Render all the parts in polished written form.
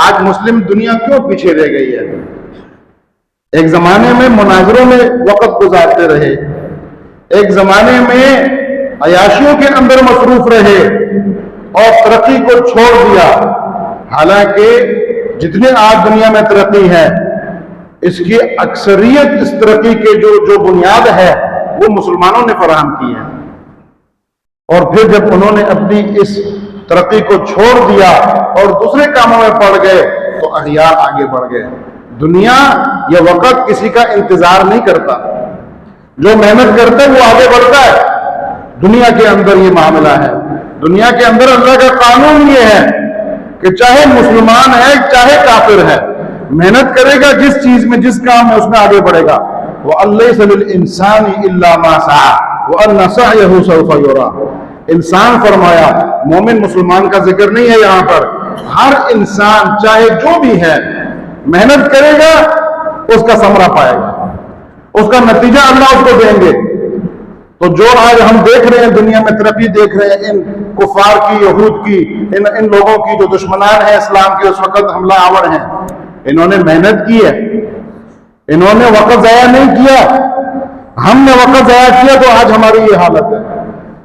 آج مسلم دنیا کیوں پیچھے رہ گئی ہے؟ ایک زمانے میں مناظروں میں وقت گزارتے رہے، ایک زمانے میں عیاشیوں کے اندر مصروف رہے اور ترقی کو چھوڑ دیا۔ حالانکہ جتنے آج دنیا میں ترقی ہے، اس کی اکثریت اس ترقی کے جو بنیاد ہے وہ مسلمانوں نے فراہم کی ہے، اور پھر جب انہوں نے اپنی اس ترقی کو چھوڑ دیا اور دوسرے کاموں میں پڑ گئے تو اغیار آگے بڑھ گئے۔ دنیا یہ وقت کسی کا انتظار نہیں کرتا، جو محنت کرتا ہے وہ آگے بڑھتا ہے۔ دنیا کے اندر یہ معاملہ ہے، دنیا کے اندر اللہ کا قانون یہ ہے کہ چاہے مسلمان ہے چاہے کافر ہے، محنت کرے گا جس چیز میں جس کام میں اس میں آگے بڑھے گا۔ وَأَلَّيْسَ لِلْإِنسَانِ إِلَّا مَا سَعَىٰ وَأَنَّ سَعْيَهُ سَوْفَ يُرَىٰ۔ انسان فرمایا، مومن مسلمان کا ذکر نہیں ہے یہاں پر، ہر انسان چاہے جو بھی ہے محنت کرے گا اس کا ثمرہ پائے گا، اس کا نتیجہ اللہ اس کو دیں گے۔ تو جو آج ہم دیکھ رہے ہیں دنیا میں ترقی دیکھ رہے ہیں، ان کفار کی، یہود کی، ان لوگوں کی جو دشمنان ہیں اسلام کے اس وقت حملہ آور ہیں، انہوں نے محنت کی ہے، انہوں نے وقت ضائع نہیں کیا۔ ہم نے وقت ضائع کیا تو آج ہماری یہ حالت ہے،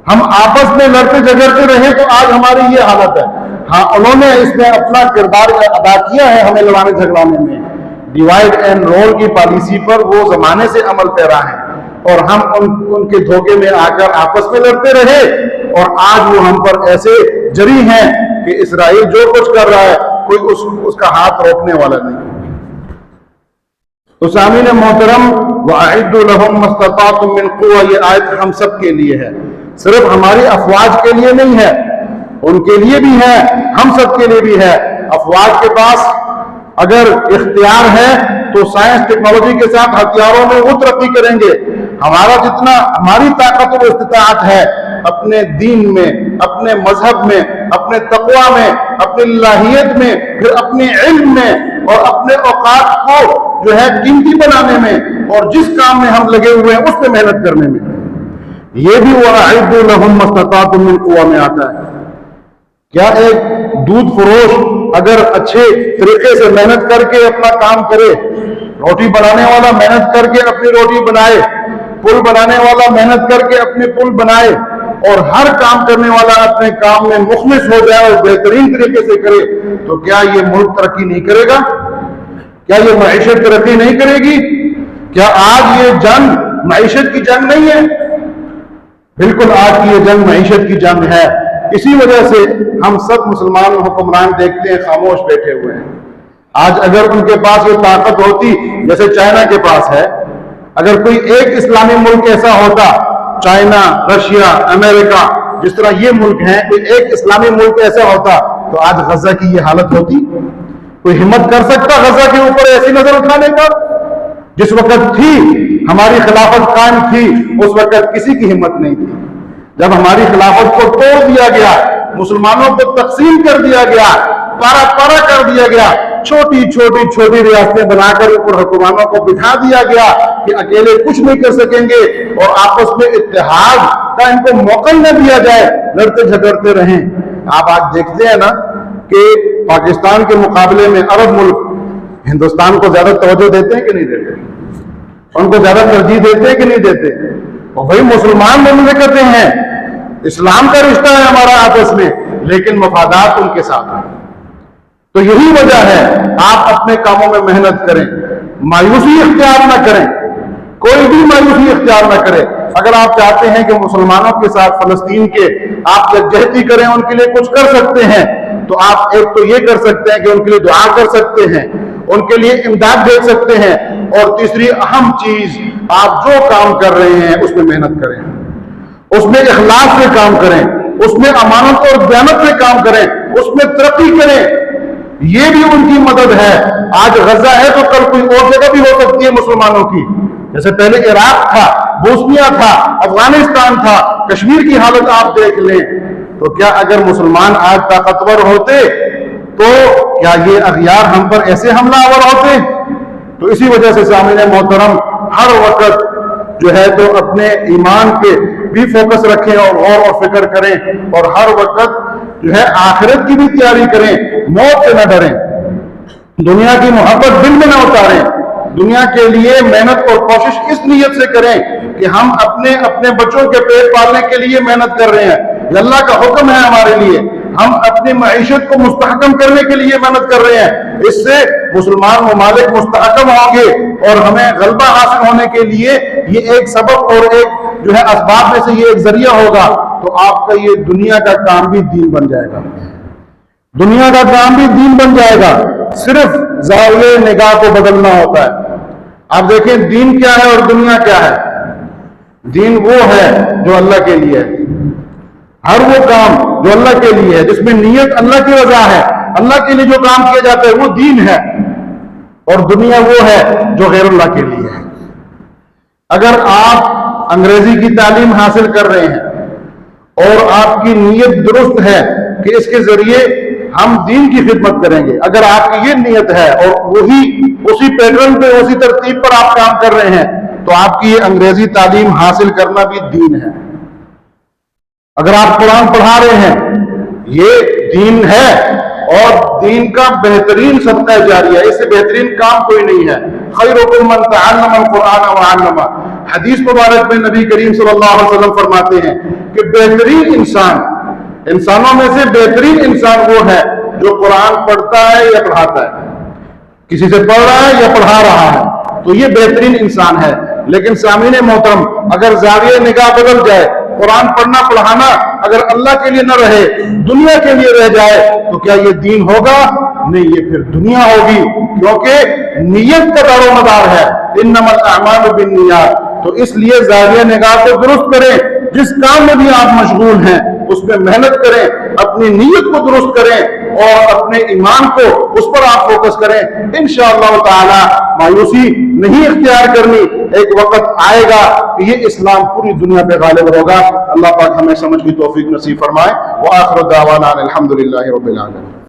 ہم آپس میں لڑتے جھگڑتے رہے تو آج ہماری یہ حالت ہے۔ ہاں انہوں نے اس میں اپنا کردار ادا کیا ہے ہمیں لڑانے جھگڑانے میں، ڈیوائڈ اینڈ رول کی پالیسی پر وہ زمانے سے عمل پیرا ہے، اور ہم ان کے دھوکے میں آ کر آپس میں لڑتے رہے، اور آج وہ ہم پر ایسے جری ہیں کہ اسرائیل جو کچھ کر رہا ہے کوئی اس کا ہاتھ روکنے والا نہیں۔ تو سامعین محترم، وَأَعِدُّوا لَهُم مَّا اسْتَطَعْتُم مِّن قُوَّةٍ، یہ آیت ہم سب کے لیے ہے، صرف ہماری افواج کے لیے نہیں ہے، ان کے لیے بھی ہے، ہم سب کے لیے بھی ہے۔ افواج کے پاس اگر اختیار ہے تو سائنس ٹیکنالوجی کے ساتھ ہتھیاروں میں وہ ترقی کریں گے۔ ہماری طاقت و استطاعت ہے اپنے دین میں، اپنے مذہب میں، اپنے تقوی میں، اپنی الہیت میں، پھر اپنے علم میں، اور اپنے اوقات کو جو ہے قیمتی بنانے میں، اور جس کام میں ہم لگے ہوئے ہیں اس پہ محنت کرنے میں۔ یہ بھی وَأَعِدُّوا لَهُم مَّا اسْتَطَعْتُم مِّن قُوَّةٍ میں آتا ہے۔ کیا ایک دودھ فروش اگر اچھے طریقے سے محنت کر کے اپنا کام کرے، روٹی بنانے والا محنت کر کے اپنی روٹی بنائے، پل بنانے والا محنت کر کے اپنے پل بنائے، اور ہر کام کرنے والا اپنے کام میں مخلص ہو جائے اور بہترین طریقے سے کرے، تو کیا یہ ملک ترقی نہیں کرے گا؟ کیا یہ معیشت ترقی نہیں کرے گی؟ کیا آج یہ جنگ معیشت کی جنگ نہیں ہے؟ بالکل آج کی یہ جنگ معیشت کی جنگ ہے۔ اسی وجہ سے ہم سب مسلمان حکمران دیکھتے ہیں خاموش بیٹھے ہوئے ہیں۔ آج اگر ان کے پاس یہ طاقت ہوتی جیسے چائنا کے پاس ہے، اگر کوئی ایک اسلامی ملک ایسا ہوتا، چائنا، رشیا، امریکہ، جس طرح یہ ملک ہیں، کوئی ایک اسلامی ملک ایسا ہوتا تو آج غزہ کی یہ حالت ہوتی؟ کوئی ہمت کر سکتا غزہ کے اوپر ایسی نظر اٹھانے کا؟ جس وقت تھی ہماری خلافت قائم تھی اس وقت کسی کی ہمت نہیں تھی۔ جب ہماری خلافت کو توڑ دیا گیا، مسلمانوں کو تقسیم کر دیا گیا، پارا پارا کر دیا گیا، چھوٹی چھوٹی ریاستیں بنا کر اوپر حکمرانوں کو بٹھا دیا گیا کہ اکیلے کچھ نہیں کر سکیں گے، اور آپس میں اتحاد کا ان کو موقع نہ دیا جائے، لڑتے جھگڑتے رہیں۔ آپ آج دیکھتے ہیں نا کہ پاکستان کے مقابلے میں عرب ملک ہندوستان کو زیادہ توجہ دیتے ہیں کہ نہیں دیتے؟ ان کو زیادہ ترجیح دیتے ہیں کہ نہیں دیتے؟ اور وہی مسلمان مملکتیں ہیں، اسلام کا رشتہ ہے ہمارا آپس میں، لیکن مفادات ان کے ساتھ ہیں۔ تو یہی وجہ ہے، آپ اپنے کاموں میں محنت کریں، مایوسی اختیار نہ کریں، کوئی بھی مایوسی اختیار نہ کرے۔ اگر آپ چاہتے ہیں کہ مسلمانوں کے ساتھ فلسطین کے آپ یکجہتی کریں، ان کے لیے کچھ کر سکتے ہیں، تو آپ ایک تو یہ کر سکتے ہیں کہ ان کے لیے دعا کر سکتے ہیں، ان کے لیے امداد دے سکتے ہیں، اور تیسری اہم چیز، آپ جو کام کر رہے ہیں اس میں محنت کریں، اس میں اخلاص سے کام کریں، اس میں امانت اور دیانت سے کام کریں، اس میں ترقی کریں۔ یہ بھی ان کی مدد ہے۔ آج غزہ ہے تو کل کوئی اور جگہ بھی ہو سکتی ہے مسلمانوں کی، جیسے پہلے عراق تھا، بوسنیا تھا، افغانستان تھا، کشمیر کی حالت آپ دیکھ لیں۔ تو کیا اگر مسلمان آج طاقتور ہوتے تو کیا یہ اغیار ہم پر ایسے حملہ آور ہوتے؟ تو اسی وجہ سے سامعین محترم، ہر وقت جو ہے تو اپنے ایمان پہ بھی فوکس رکھیں اور غور اور فکر کریں، اور ہر وقت جو ہے آخرت کی بھی تیاری کریں، موت سے نہ ڈریں۔ دنیا کی محبت دل میں نہ اتاریں. دنیا کے لیے محنت اور کوشش اس نیت سے کریں کہ ہم اپنے بچوں کے پیٹ پالنے کے لیے محنت کر رہے ہیں. یہ اللہ کا حکم ہے ہمارے لیے. ہم اپنی معیشت کو مستحکم کرنے کے لیے محنت کر رہے ہیں. اس سے مسلمان ممالک مستحکم ہوں گے اور ہمیں غلبہ حاصل ہونے کے لیے یہ ایک سبب اور ایک جو ہے اسباب میں سے یہ ایک ذریعہ ہوگا. تو آپ کا یہ دنیا کا کام بھی دین بن جائے گا. دنیا کا کام بھی دین بن جائے گا. صرف زاویہ نگاہ کو بدلنا ہوتا ہے. آپ دیکھیں دین کیا ہے اور دنیا کیا ہے. دین وہ ہے جو اللہ کے لیے ہے. ہر وہ کام جو اللہ کے لیے ہے, جس میں نیت اللہ کی رضا ہے, اللہ کے لیے جو کام کیا جاتا ہے وہ دین ہے. اور دنیا وہ ہے جو غیر اللہ کے لیے ہے. اگر آپ انگریزی کی تعلیم حاصل کر رہے ہیں اور آپ کی نیت درست ہے کہ اس کے ذریعے ہم دین کی خدمت کریں گے, اگر آپ کی یہ نیت ہے اور وہی اسی پیٹرن پہ اسی ترتیب پر آپ کام کر رہے ہیں, تو آپ کی یہ انگریزی تعلیم حاصل کرنا بھی دین ہے. اگر آپ قرآن پڑھا رہے ہیں یہ دین ہے, اور دین کا بہترین صدقہ جاریہ, اس سے بہترین کام کوئی نہیں ہے. خیرکم من تعلم القرآن وعلمہ. حدیث مبارک میں نبی کریم صلی اللہ علیہ وسلم فرماتے ہیں کہ بہترین انسان, انسانوں میں سے بہترین انسان وہ ہے جو قرآن پڑھتا ہے یا پڑھاتا ہے. کسی سے پڑھ رہا ہے یا پڑھا رہا ہے, تو یہ بہترین انسان ہے. لیکن سامعین محترم, اگر زاویہ نگاہ بدل جائے, قرآن پڑھنا پڑھانا اگر اللہ کے لیے نہ رہے, دنیا کے لیے رہ جائے, تو کیا یہ دین ہوگا؟ نہیں, یہ پھر دنیا ہوگی, کیونکہ نیت کا دار و مدار ہے. انما الاعمال بالنیات. تو اس لیے زاویہ نگاہ کو درست کریں. جس کام میں بھی آپ مشغول ہیں اس میں محنت کریں, اپنی نیت کو درست کریں اور اپنے ایمان کو اس پر آپ فوکس کریں. انشاءاللہ تعالی مایوسی نہیں اختیار کرنی. ایک وقت آئے گا کہ یہ اسلام پوری دنیا پہ غالب ہوگا. اللہ پاک ہمیں سمجھ کی توفیق نصیب فرمائے. وآخر دعوانا الحمدللہ رب العالمین.